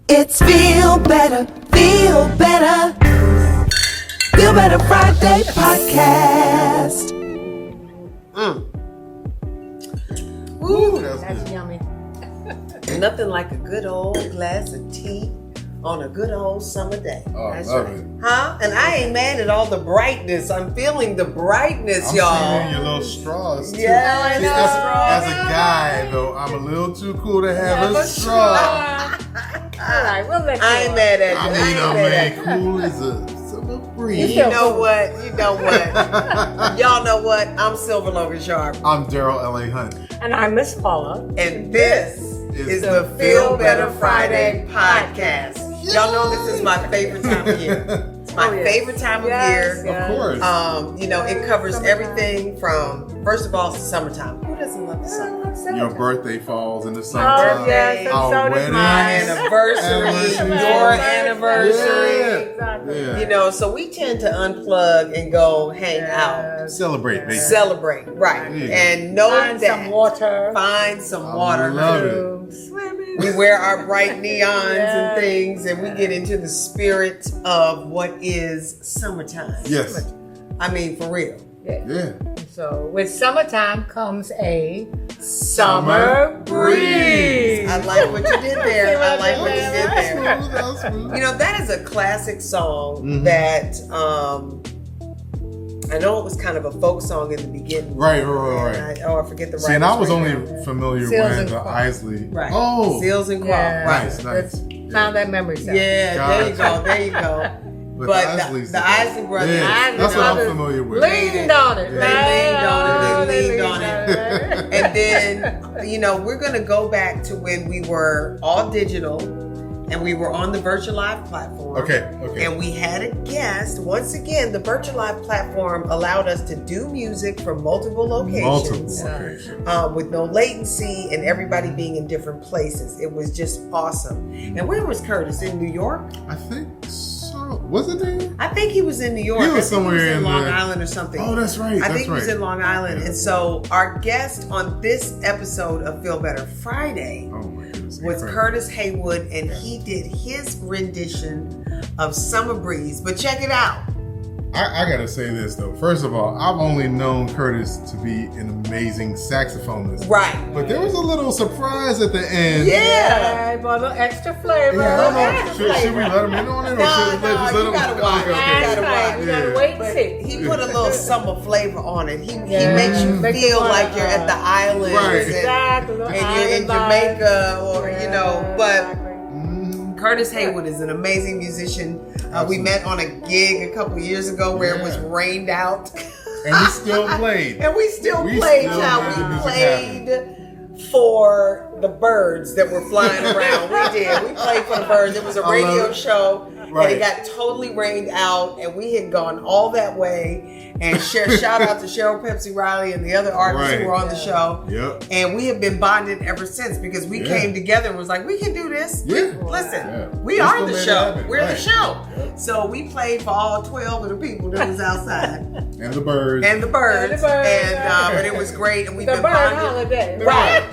It's Feel Better, Feel Better. Feel Better Friday podcast. Ooh, that's yummy. nothing like a good old glass of tea on a good old summer day. Oh, That's love right. it. Huh? And I ain't mad at all the brightness. I'm feeling the brightness, y'all. I'm seeing your little straws too. Yeah, I See, know. as a guy, though, I'm a little too cool to have a straw. All right, we'll let you. I ain't mad at you. I mean, ain't mad at you. cool as a summer breeze. You know what? Y'all know what? I'm Silver Logan Sharp. I'm Daryl L.A. Hunt. And I'm Miss Paula. And this is the Feel Better Friday podcast. Y'all know this is my favorite time of year. It's my favorite time of year. Of course. It covers everything from, first of all, summertime. Who doesn't love the summer? Your birthday falls in the summertime. Oh, yes, and Our so does weddings. My anniversary, your anniversary. Exactly. Yeah. So we tend to unplug and go hang out. Celebrate, baby. Celebrate, right. Yeah. And know Find that. some water. Find some I water. love it. Swimming. We wear our bright neons and things, and we get into the spirit of what is summertime. Yes. I mean, for real. Yeah. So with summertime comes a summer breeze. I like what you did there. I like what you did there. That was smooth. You know, that is a classic song Mhm. that I know it was kind of a folk song in the beginning. Right. And I forget the right. See, and I was only familiar Seals with and the Croft. Isley. Right. Oh. Seals and Croft. Yeah. Right. Nice. Found that memory set. Yeah, Gotcha. there you go. But But the Isleys. the Isley brothers. Yeah, that's what I'm brothers familiar with. Leaned on it. They leaned on it. it. And then, we're going to go back to when we were all digital and we were on the Virtual Live platform. Okay. And we had a guest. Once again, the Virtual Live platform allowed us to do music from multiple locations. With no latency and everybody being in different places. It was just awesome. And where was Curtis? In New York? I think so. Was it there? I think he was in New York. He was I think somewhere he was in in Long the- Island or something. Oh, that's right. I think he was in Long Island. Yeah. And so our guest on this episode of Feel Better Friday Oh my goodness. was Incredible. Curtis Haywood, and he did his rendition of Summer Breeze. But check it out. I gotta say this though. First of all, I've only known Curtis to be an amazing saxophonist. Right. But there was a little surprise at the end. Yeah. A little extra flavor. Yeah, I don't know. Should we let him in on it? Or No, should we just let you him? gotta watch. Okay, You okay. gotta watch. You gotta Yeah. wait and But see. he put a little summer flavor on it. He Yeah. makes you Make feel you wanna, like you're at the islands. Right. Exactly. And you're in Jamaica or, but Mhm. Curtis Haywood is an amazing musician. We met on a gig a couple years ago where it was Yeah. rained out. And we still played. And we still We played, still child. made the We music played for the birds that were flying around. We did. We played for the birds. It was a I love radio it. show. And Right. it got totally rained out. And we had gone all that way. And shout out to Cheryl Pepsi Riley and the other artists Right. who were on the show. Yep. And we have been bonded ever since because we came together and was like, we can do this. Yeah. Listen, Yeah. we We are still the made it show. happen. We're the Right. show. Yep. So we played for all 12 of the people that was outside. And the birds. And the birds. And the birds. But it was great. And we've The been bird bonded. holiday. Right.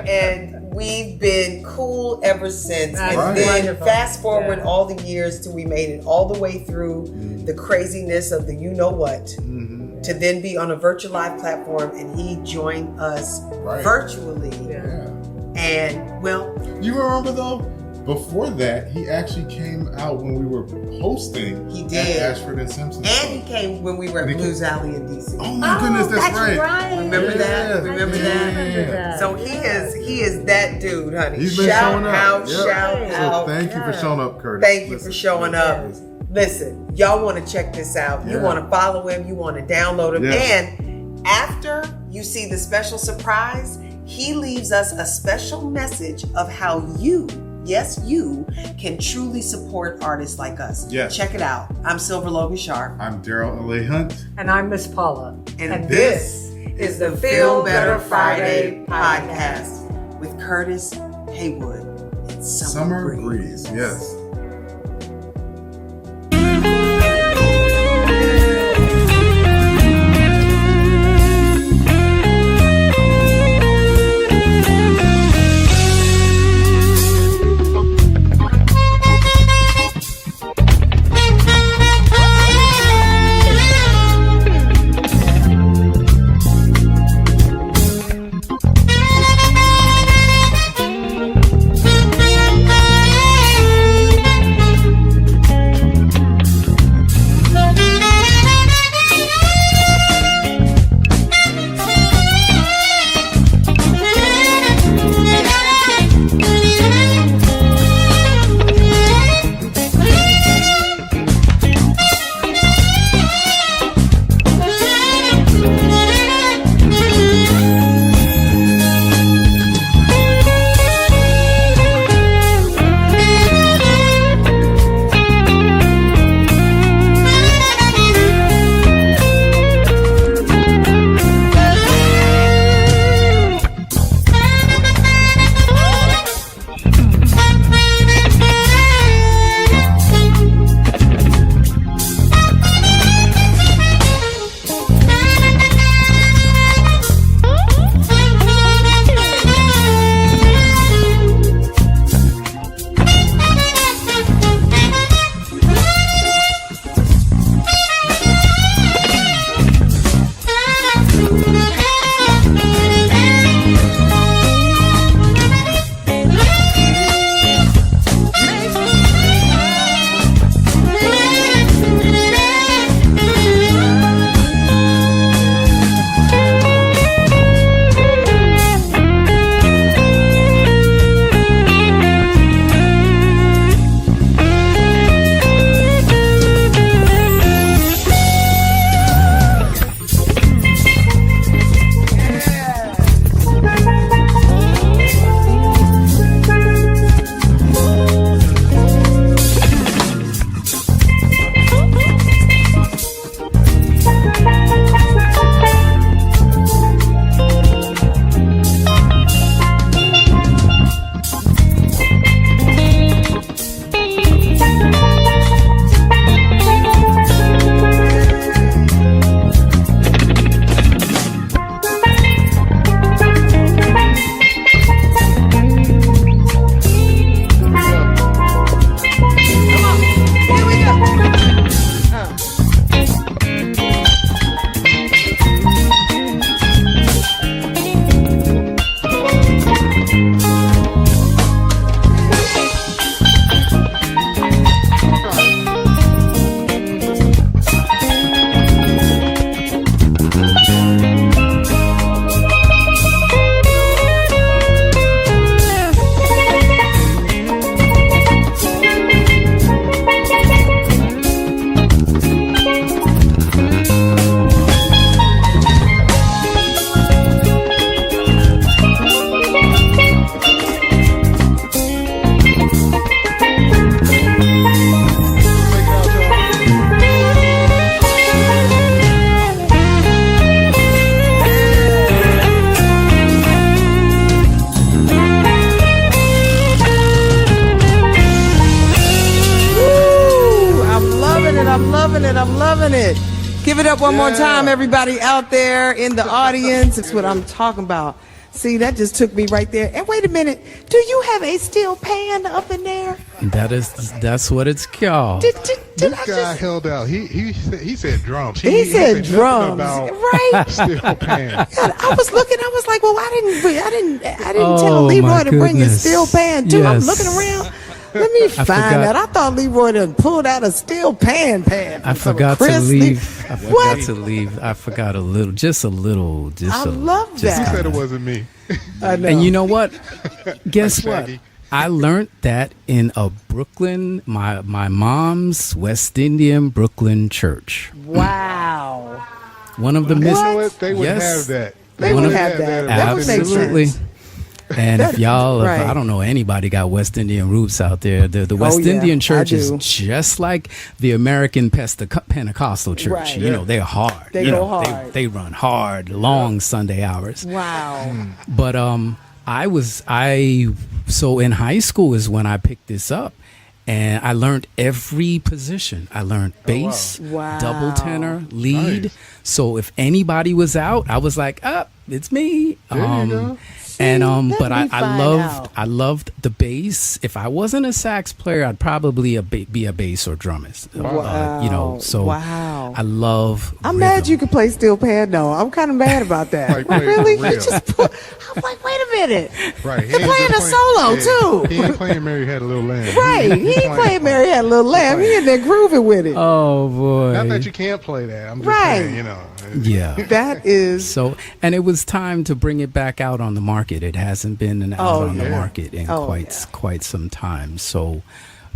and we've been cool ever since. That's And then wonderful. fast forward Yeah. all the years till we made it all the way through the craziness of the you know what. Mhm. To then be on a virtual live platform, and he joined us Right. virtually. Yeah. And well, You remember though? Before that, he actually came out when we were hosting He at did. Ashford and Simpson. and he came when we were at And he Blues Alley in DC. Oh my goodness, that's right. Remember that? Remember Yeah. that? So he is that dude, honey. He's been shout showing up. out, Yep. shout So out. thank you for showing up, Curtis. Thank you for showing up. Listen, y'all want to check this out. You Yeah. want to follow him. You want to download him. Yes. And after you see the special surprise, he leaves us a special message of how you, yes, you, can truly support artists like us. Yes. Check it out. I'm Silver Logan Sharp. I'm Daryl L.A. Hunt. And I'm Miss Paula. And this is the Feel Better Friday podcast with Curtis Haywood and Summer Breeze. Yes. loving it. Give it up one more time, everybody out there in the audience. That's what I'm talking about. See, that just took me right there. And wait a minute, do you have a steel pan up in there? That's what it's called. This guy held out. He said drums. He said drums, right? Steel pan. God, I was looking. I was like, well, I didn't tell Leroy to bring his steel pan too. I'm looking around. Let me find that. I thought Leroy done pulled out a steel pan. I forgot to leave. I forgot a little. I love that. He said it wasn't me. I know. And you know what? Guess what? I learned that in a Brooklyn, my mom's West Indian Brooklyn church. Wow. One of the You know what? They would have that. They would have that. That would make sense. And if I don't know anybody got West Indian roots out there, the West Indian church is just like the American Pentecostal church. Right. You know, they're hard. They go hard. They run hard, long Sunday hours. Wow. But so in high school is when I picked this up. And I learned every position. I learned bass, double tenor, lead. Nice. So if anybody was out, I was like, it's me. There you go. But I loved the bass. If I wasn't a sax player, I'd probably be a bass or drummist. I love. I'm mad you could play steel pan. No, I'm kind of mad about that. Really? I'm like, wait a minute. Right. He's playing a solo too. He ain't playing Mary Had a Little Lamb. Right. He ain't playing Mary Had a Little Lamb. He in there grooving with it. Oh boy. Not that you can't play that. I'm just saying, you know. Yeah. That is so. And it was time to bring it back out on the market. It hasn't been out on the market in quite some time. So,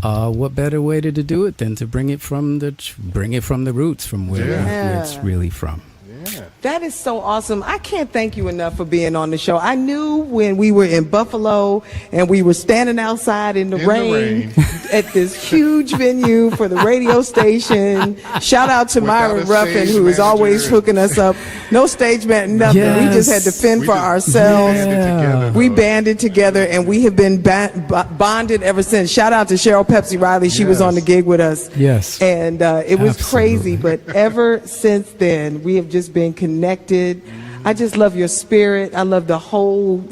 what better way to do it than to bring it from the roots, from where it's really from. Yeah. That is so awesome. I can't thank you enough for being on the show. I knew when we were in Buffalo and we were standing outside in the rain at this huge venue for the radio station. Shout out to Myron Ruffin, who is always hooking us up. No stage man, nothing. Yes. We just had to fend for ourselves. We banded together and we have been bonded ever since. Shout out to Cheryl Pepsi Riley. She was on the gig with us. Yes. And it was crazy, but ever since then, we have just been connected. I just love your spirit. I love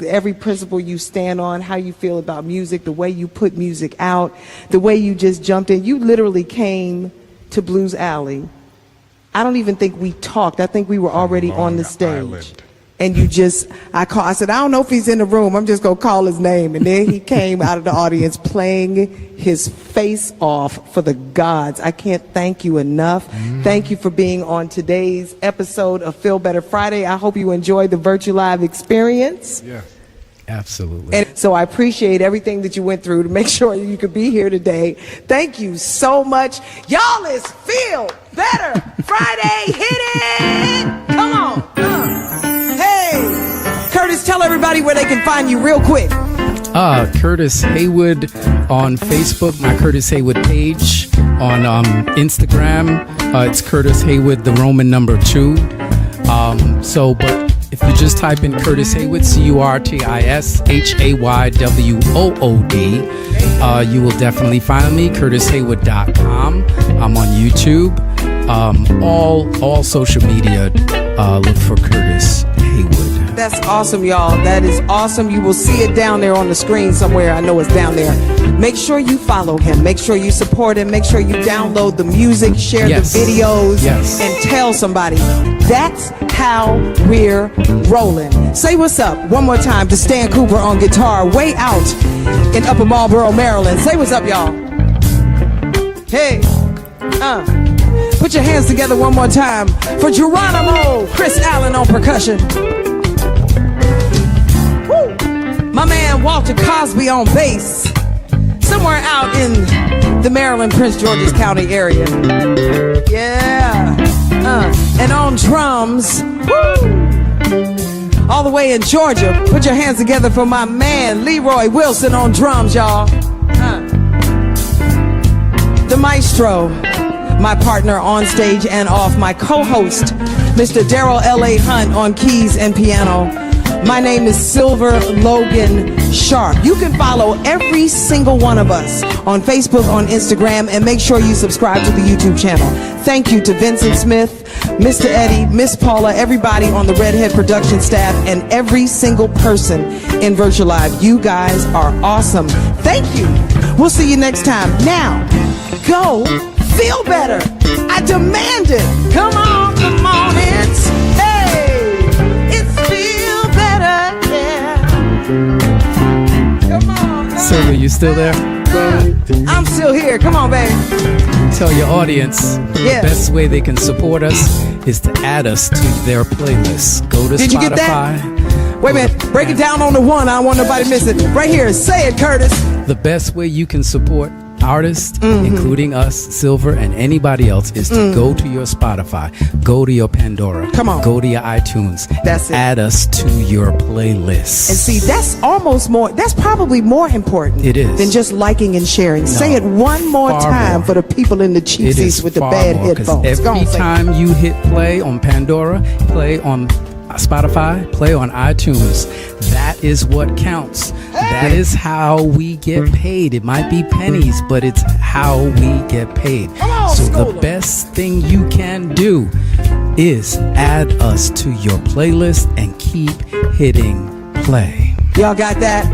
every principle you stand on, how you feel about music, the way you put music out, the way you just jumped in. You literally came to Blues Alley. I don't even think we talked. I think we were already on the stage. And I said, I don't know if he's in the room. I'm just going to call his name. And then he came out of the audience playing his face off for the gods. I can't thank you enough. Thank you for being on today's episode of Feel Better Friday. I hope you enjoyed the Virtual Live experience. Yeah. Absolutely. And so I appreciate everything that you went through to make sure you could be here today. Thank you so much. Y'all, it's Feel Better Friday. Hit it! Come on. Hey, Curtis, tell everybody where they can find you real quick. Curtis Haywood on Facebook, my Curtis Haywood page. On Instagram, it's Curtis Haywood, the Roman number 2. But if you just type in Curtis Haywood, CurtisHaywOod, you will definitely find me. CurtisHaywOod.com. I'm on YouTube. All social media, look for Curtis Haywood. That's awesome, y'all. That is awesome. You will see it down there on the screen somewhere. I know it's down there. Make sure you follow him. Make sure you support him. Make sure you download the music, share the videos, and tell somebody. That's how we're rolling. Say what's up one more time to Stan Cooper on guitar, way out in Upper Marlboro, Maryland. Say what's up, y'all. Hey. Put your hands together one more time for Geronimo Chris Allen on percussion. Woo. My man Walter Cosby on bass. Somewhere out in the Maryland, Prince George's County area. Yeah. And on drums. Woo. All the way in Georgia. Put your hands together for my man Leroy Wilson on drums, y'all. The maestro. My partner on stage and off, my co-host, Mr. Daryl L.A. Hunt on keys and piano. My name is Silver Logan Sharp. You can follow every single one of us on Facebook, on Instagram, and make sure you subscribe to the YouTube channel. Thank you to Vincent Smith, Mr. Eddie, Miss Paula, everybody on the Redhead production staff, and every single person in Virtual Live. You guys are awesome. Thank you. We'll see you next time. Now, go feel better. I demand it. Come on, it's it's feel better, yeah. Come on. Silver, you still there? I'm still here. Come on, baby. Tell your audience Yes. the best way they can support us is to add us to their playlist. Go to Did you get that? Spotify. Wait a minute. Break it down on the one. I don't want nobody to miss it. Right here. Say it, Curtis. The best way you can support artists, including us, Silver, and anybody else, is to go to your Spotify, go to your Pandora, Come on. go to your iTunes, That's it. add us to your playlist. And see, that's probably more important It is. than just liking and sharing. Say it one more Far time more. for the people in the cheap It seats is with the far bad more, 'cause headphones. Go on, every say it. time you hit play on Pandora, play on Spotify, play on iTunes, that is what counts. That is how we get paid. It might be pennies, but it's how we get paid. on, So Schooler. the best thing you can do is add us to your playlist and keep hitting play. Y'all got that?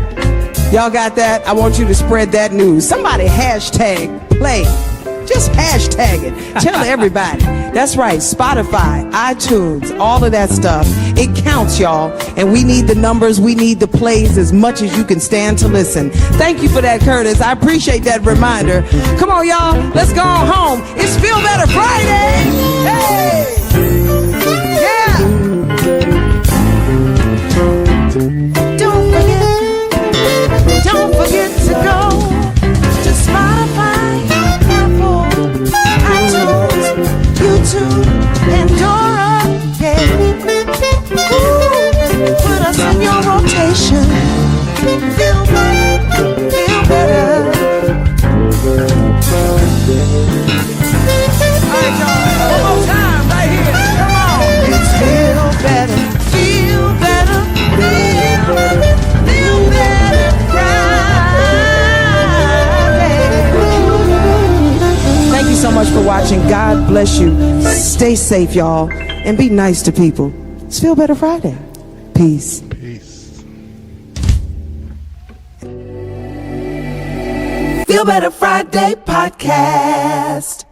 Y'all got that? I want you to spread that news. Somebody hashtag play. Just hashtag it. Tell everybody. That's right. Spotify, iTunes, all of that stuff. It counts, y'all. And we need the numbers. We need the plays as much as you can stand to listen. Thank you for that, Curtis. I appreciate that reminder. Come on, y'all. Let's go on home. It's Feel Better Friday. Hey! Yeah! Don't forget to go to Spotify, Apple, iTunes, YouTube, Pandora, yeah. Ooh, put us in your rotation. Feel better, feel better. All right, y'all, one more time right here. Come on. It's feel better, feel better, feel better, feel better Friday. Thank you so much for watching. God bless you. Stay safe, y'all, and be nice to people. It's Feel Better Friday. Peace. Peace. Feel Better Friday podcast.